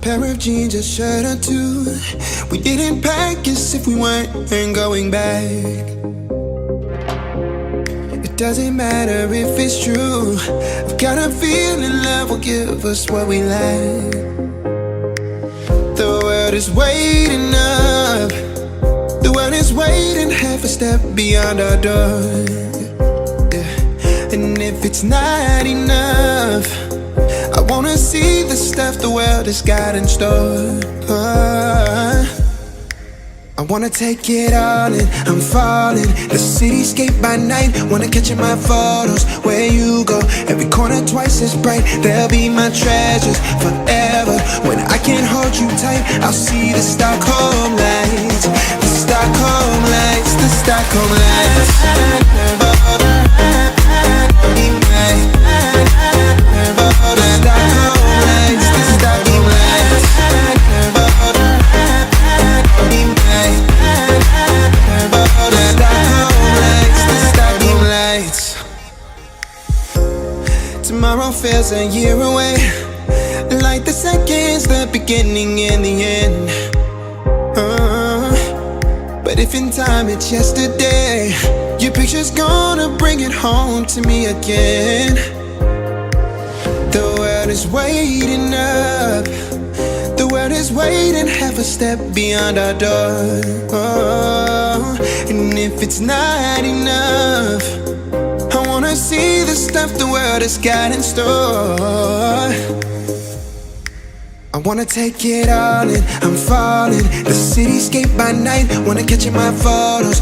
pair of jeans, a shirt or two. We didn't pack as if we weren't going back. It doesn't matter if it's true. I've got a feeling love will give us what we lack. The world is waiting up. The world is waiting half a step beyond our door. Yeah. And if it's not enough, I wanna see the stuff the world has got in store. I wanna take it all in, I'm falling. The cityscape by night, wanna catch in my photos. Where you go, every corner twice as bright. They'll be my treasures forever. When I can't hold you tight, I'll see the Stockholm lights. The Stockholm lights, the Stockholm lights. Tomorrow feels a year away, like the seconds, the beginning and the end. But if in time it's yesterday, your picture's gonna bring it home to me again. The world is waiting up. The world is waiting half a step beyond our door. And if it's not enough, I wanna see the stuff the world has got in store. I wanna take it all in, I'm falling. The cityscape by night, wanna catch in my photos.